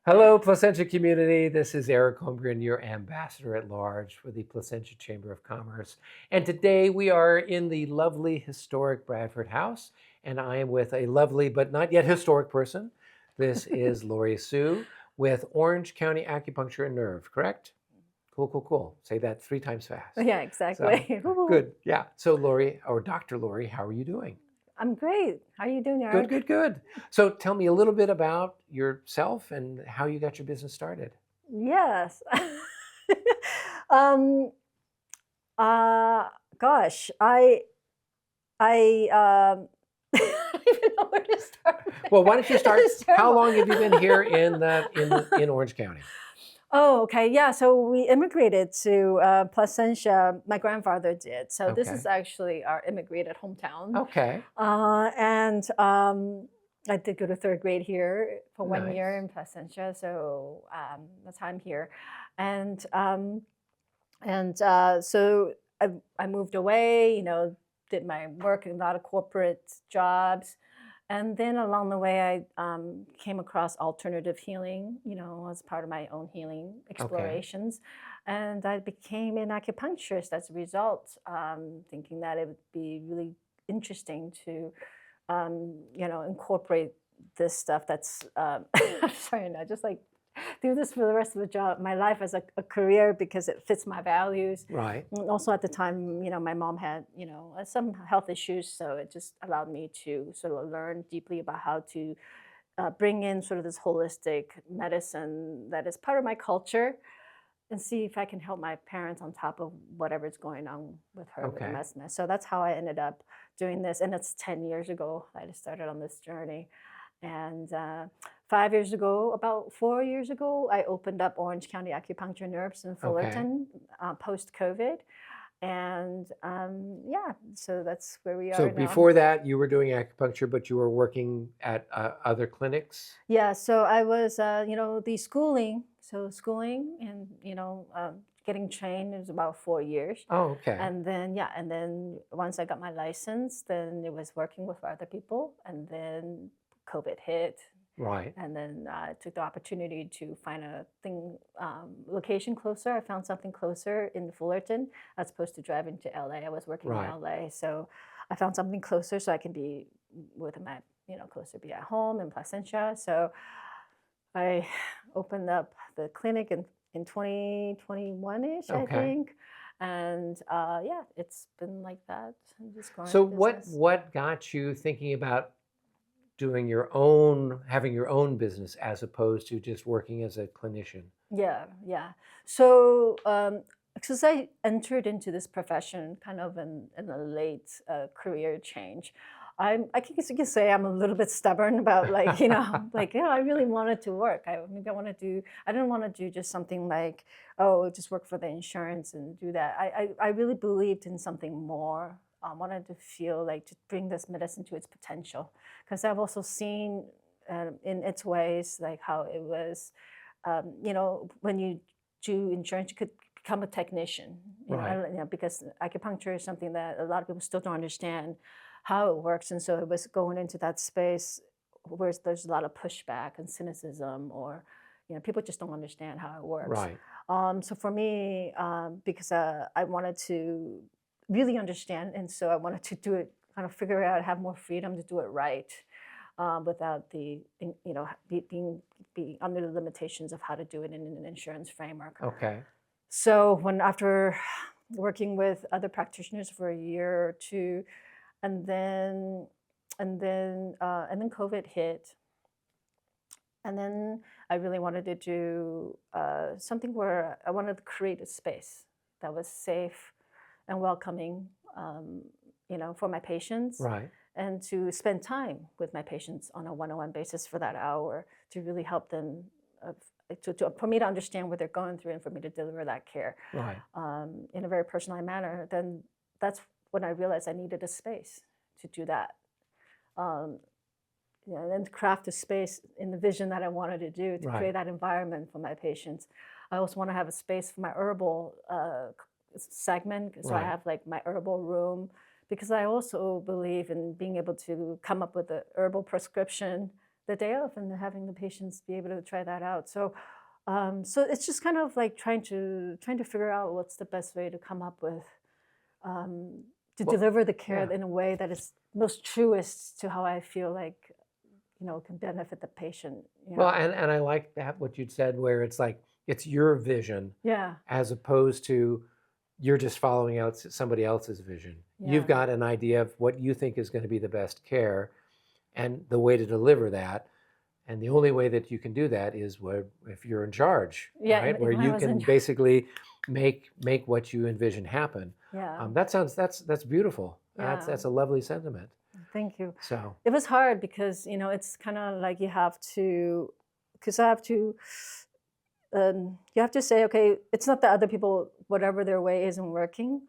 Hello, Placentia community. This is Eric Holmgren, your ambassador at large for the Placentia Chamber of Commerce. And today we are in the lovely historic Bradford House, and I am with a lovely but not yet historic person. This is Lori Sue with Orange County Acupuncture and Nerve, correct? Cool, cool, cool. Say that 3 times fast. Yeah, exactly. So, good. Yeah. So Lori, or Dr. Lori, how are you doing? I'm great. How are you doing, Good, Eric? good, good. So tell me a little bit about yourself and how you got your business started. Yes. um, gosh, I I don't even know where to start. Well, why don't you start? It's How terrible. long have you been here in Orange County? Oh, okay. Yeah. So we immigrated to Placentia. My grandfather did. So this Okay. is actually our immigrated hometown. Okay. And I did go to third grade here for 1 year Nice. in Placentia. So that's how I'm here. And so I moved away, did my work in a lot of corporate jobs. And then along the way, I came across alternative healing, as part of my own healing Okay. explorations. And I became an acupuncturist as a result, thinking that it would be really interesting to, incorporate this stuff that's, I'm sorry, no, just like do this for the rest of the job, my life as a career because it fits my values. Right. And also at the time, my mom had, some health issues, so it just allowed me to sort of learn deeply about how to bring in sort of this holistic medicine that is part of my culture and see if I can help my parents on top of whatever's going on with her with the Okay. messiness. So that's how I ended up doing this, and it's 10 years ago I just started on this journey. And 5 years ago, about 4 years ago, I opened up Orange County Acupuncture and Herbs in Okay. Fullerton post-COVID. And yeah, so that's where we So are now. before that, you were doing acupuncture, but you were working at other clinics. Yeah, so I was, the schooling, so schooling and, getting trained is about 4 years. Oh, okay. And then, yeah, and then once I got my license, then it was working with other people. And then COVID hit. Right. And then I took the opportunity to find a location closer. I found something closer in Fullerton as opposed to driving to LA. I was working in Right. LA. So I found something closer so I can be with my, closer, be at home in Placentia. So I opened up the clinic in 2021-ish, I Okay. think. And yeah, it's been like that. I'm just growing So the what business. what got you thinking about having your own business as opposed to just working as a clinician? Yeah, yeah. So, because I entered into this profession kind of in a late career change, I guess you could say I'm a little bit stubborn about like, like, I really wanted to work. I didn't want to do just something like, oh, just work for the insurance and do that. I really believed in something more. I wanted to feel like to bring this medicine to its potential because I've also seen in its ways like how it was when you do insurance, you could become a technician. Right. Because acupuncture is something that a lot of people still don't understand how it works, and so it was going into that space where there's a lot of pushback and cynicism, or people just don't understand how it works. Right. So for me, because I wanted to really understand, and so I wanted to do it, kind of figure out, have more freedom to do it right without being under the limitations of how to do it in an insurance framework. Okay. So when after working with other practitioners for a year or two, and then and then COVID hit, and then I really wanted to do something where I wanted to create a space that was safe and welcoming, for my patients, Right. and to spend time with my patients on a one-on-one basis for that hour to really help them, for me to understand what they're going through and for me to deliver that care Right. in a very personalized manner. Then that's when I realized I needed a space to do that. Um, and then to craft a space in the vision that I wanted to do to create Right. that environment for my patients. I also want to have a space for my herbal segment. So I Right. have like my herbal room because I also believe in being able to come up with a herbal prescription the day of and having the patients be able to try that out. So, so it's just kind of like trying to figure out what's the best way to come up with to Well, deliver the care yeah. in a way that is most truest to how I feel like can benefit the patient. Well, and I like that what you'd said, where it's like it's your vision Yeah, as opposed to you're just following out somebody else's vision. You've yeah, got an idea of what you think is going to be the best care and the way to deliver that. And the only way that you can do that is where if you're in charge, yeah. right? Where When I you was can in, basically make what you envision happen. yeah, That's beautiful. yeah. That's a lovely sentiment. Thank you. So It was hard because it's kind of like you have to, because I have to, you have to say, okay, it's not that other people, whatever their way isn't working,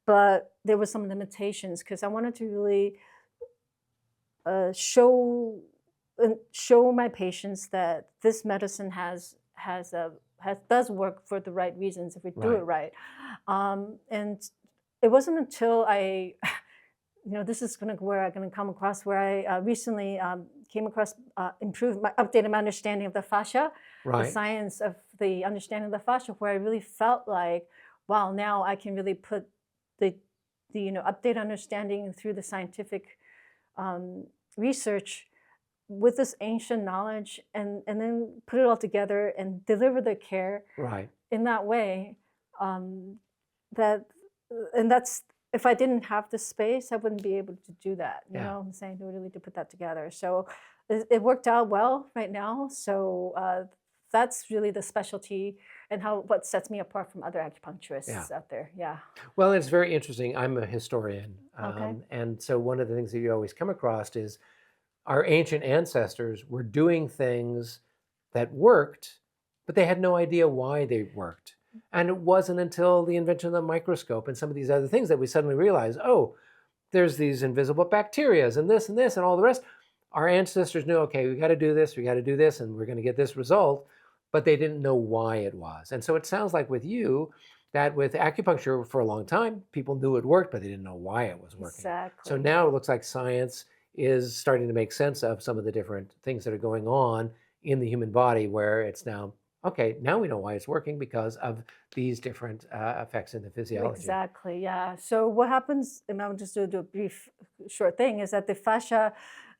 but there was some limitations because I wanted to really show my patients that this medicine does work for the right reasons if we do it right, right. And it wasn't until I this is where I'm going to come across where I recently came across updated my understanding of the fascia, the right, science of the understanding of the fascia, where I really felt like, wow, now I can really put the updated understanding through the scientific um, research with this ancient knowledge, and then put it all together and deliver the care right. in that way. Um, that and that's if I didn't have the space, I wouldn't be able to do that. You Yeah. know what I'm saying? To really to put that together. So it worked out well right now. So that's really the specialty and what sets me apart from other Yeah. acupuncturists out there. Yeah. Well, it's very interesting. I'm a historian. Okay. And so one of the things that you always come across is our ancient ancestors were doing things that worked, but they had no idea why they worked. And it wasn't until the invention of the microscope and some of these other things that we suddenly realized, oh, there's these invisible bacterias and this and all the rest. Our ancestors knew, okay, we got to do this, and we're going to get this result, but they didn't know why it was. And so it sounds like with you that with acupuncture for a long time, people knew it worked, but they didn't know why it was working. So Exactly. now it looks like science is starting to make sense of some of the different things that are going on in the human body, where it's now, okay, now we know why it's working because of these different effects in the physiology. Exactly. Yeah. So what happens, and I'll just do a brief, short thing, is that the fascia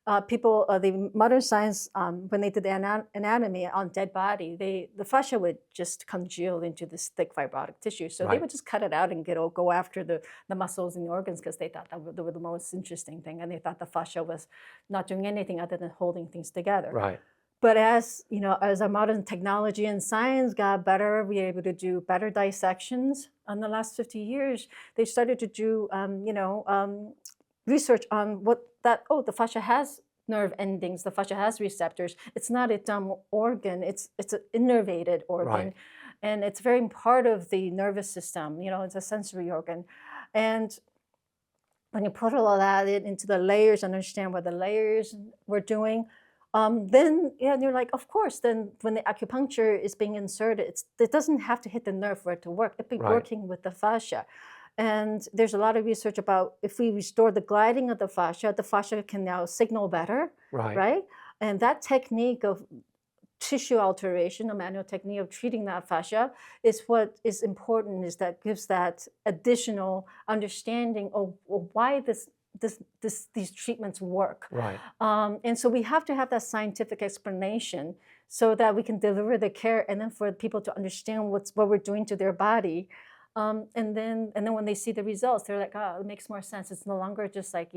the modern science, when they did the anatomy on dead body, the fascia would just congeal into this thick fibrotic tissue. So they Right, would just cut it out and go after the muscles and the organs because they thought they were the most interesting thing, and they thought the fascia was not doing anything other than holding things together. right, But as our modern technology and science got better, we were able to do better dissections. In the last 50 years, they started to do, research on the fascia has nerve endings, the fascia has receptors. It's not a dumb organ, it's an innervated organ. right, And it's very part of the nervous system, it's a sensory organ. And when you put all of that into the layers and understand what the layers were doing, then you're like, of course, then when the acupuncture is being inserted, it doesn't have to hit the nerve for it to work. It'd be right, working with the fascia. And there's a lot of research about if we restore the gliding of the fascia can now signal better, right, right? And that technique of tissue alteration, a manual technique of treating that fascia, is what is important, is that gives that additional understanding of why these treatments work. right, And so we have to have that scientific explanation so that we can deliver the care, and then for people to understand what we're doing to their body. And then when they see the results, they're like, oh, it makes more sense. It's no longer just like,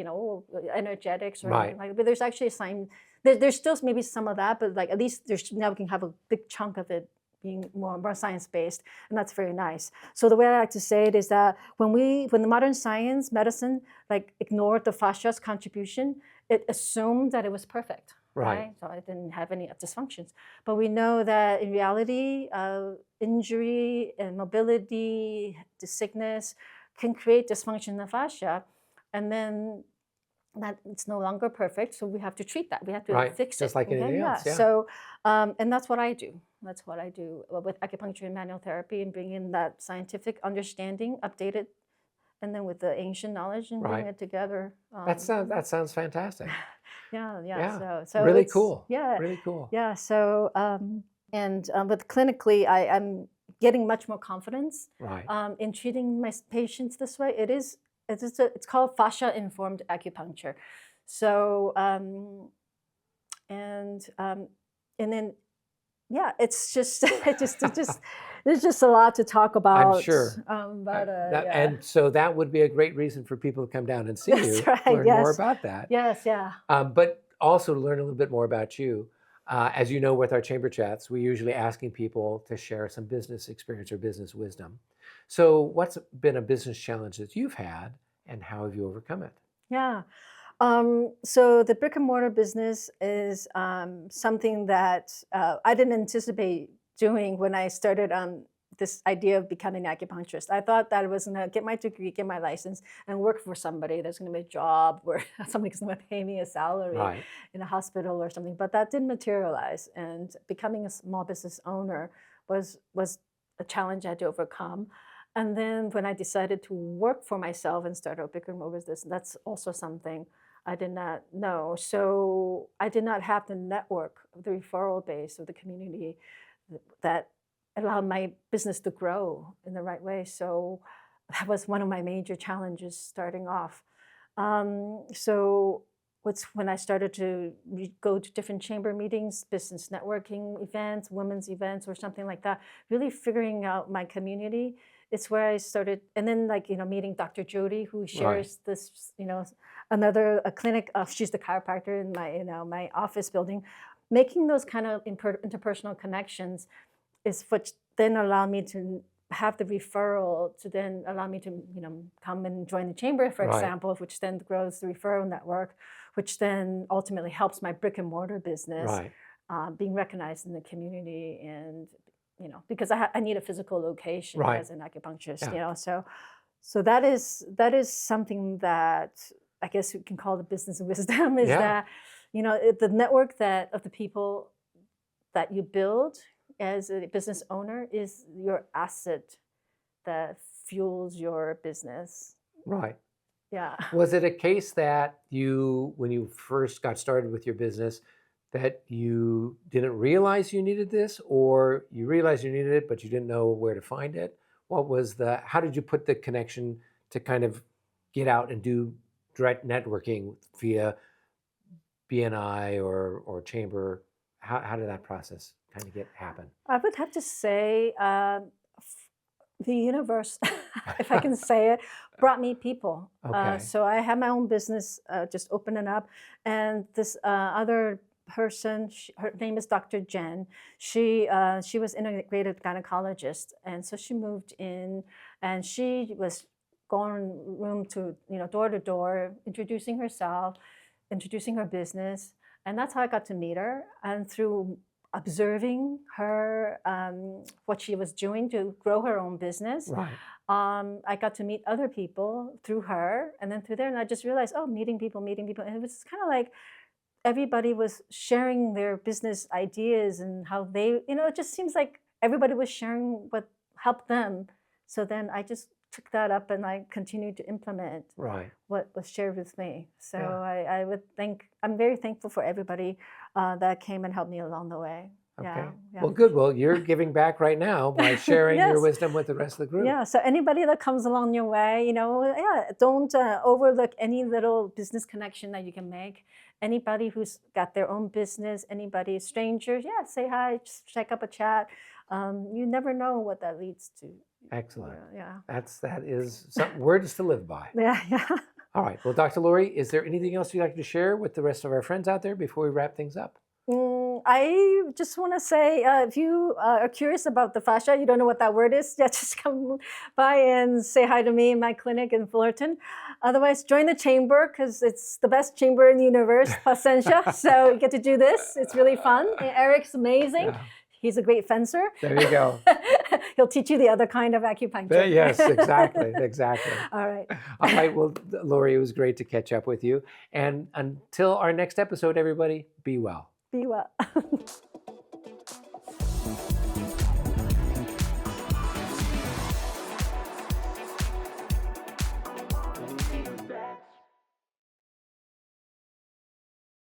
energetics or anything right. like that. But there's actually a sign. There's still maybe some of that, but like at least now we can have a big chunk of it being more science-based, and that's very nice. So the way I like to say it is that when the modern science, medicine, like ignored the fascia's contribution, it assumed that it was perfect, Right. right? So it didn't have any dysfunctions. But we know that in reality, injury and mobility, the sickness can create dysfunction in the fascia, and then that it's no longer perfect, so we have to treat that. We have to Right. fix Just it. like Okay, anything yeah. else. Yeah. So, and that's what I do. That's what I do with acupuncture and manual therapy, and bring in that scientific understanding, updated, and then with the ancient knowledge, and bring Right. it together. That sounds fantastic. Yeah, yeah. Yeah. So Really it's cool. yeah, Really cool. yeah. So but clinically, I'm getting much more confidence Right. in treating my patients this way. It's called fascia informed acupuncture. So and um, and then yeah, it's just it just there's just a lot to talk I'm about. sure. But yeah, And so that would be a great reason for people to come down and see that's you, right. learn more Yes, about that. yes, yeah. But also to learn a little bit more about you. As you know, with our chamber chats, we're usually asking people to share some business experience or business wisdom. So, what's been a business challenge that you've had, and how have you overcome it? Yeah. So the brick and mortar business is something that I didn't anticipate doing when I started on this idea of becoming an acupuncturist. I thought that I was going to get my degree, get my license, and work for somebody. There's going to be a job where somebody's going to pay me a salary Right. in a hospital or something. But that didn't materialize. And becoming a small business owner was a challenge I had to overcome. And then when I decided to work for myself and start a brick and mortar business, that's also something I did not know. So I did not have the network, the referral base of the community that allowed my business to grow in the right way. So that was one of my major challenges starting off. So what's when I started to go to different chamber meetings, business networking events, women's events, or something like that, really figuring out my community. It's where I started, and then meeting Dr. Jody, who Right. shares this, another a clinic. She's the chiropractor in my my office building. Making those kind of interpersonal connections is what then allowed me to have the referral to then allow me to come and join the chamber, for Right. example, which then grows the referral network, which then ultimately helps my brick and mortar business Right. being recognized in the community. And because I need a physical location Right. as an acupuncturist, Yeah. so that is something that I guess you can call the business wisdom is Yeah. that the network that of the people that you build as a business owner is your asset that fuels your business. Right. Yeah. Was it a case that you, when you first got started with your business, that you didn't realize you needed this, or you realized you needed it, but you didn't know where to find it? How did you put the connection to kind of get out and do direct networking via BNI or chamber? How did that process kind of happen? I would have to say the universe, if I can say it, brought me people. Okay. So I had my own business just opening up, and this other person, her name is Dr. Jen. She was integrated gynecologist, and so she moved in, and she was going room to door to door, introducing herself, introducing her business, and that's how I got to meet her. And through observing her, what she was doing to grow her own business. Right. I got to meet other people through her, and then through there, and I just realized, oh, meeting people, and it was kind of like everybody was sharing their business ideas and how they, it just seems like everybody was sharing what helped them. So then I just took that up and I continued to implement Right. what was shared with me. So Yeah. I'm very thankful for everybody that came and helped me along the way. Okay. Yeah. Well, good. Well, you're giving back right now by sharing your Yes. wisdom with the rest of the group. Yeah. So anybody that comes along your way, don't overlook any little business connection that you can make. Anybody who's got their own business, anybody, strangers, say hi, just check up a chat. You never know what that leads to. Excellent. Yeah. That is some words to live by. Yeah. All right. Well, Dr. Lori, is there anything else you'd like to share with the rest of our friends out there before we wrap things up? I just want to say, if you are curious about the fascia, you don't know what that word is, just come by and say hi to me in my clinic in Fullerton. Otherwise, join the chamber because it's the best chamber in the universe, fascia. So you get to do this. It's really fun. And Eric's amazing. Yeah. He's a great fencer. There you go. He'll teach you the other kind of acupuncture. Yes, exactly. Exactly. All right. All right. Well, Lori, it was great to catch up with you. And until our next episode, everybody, be well. Be well.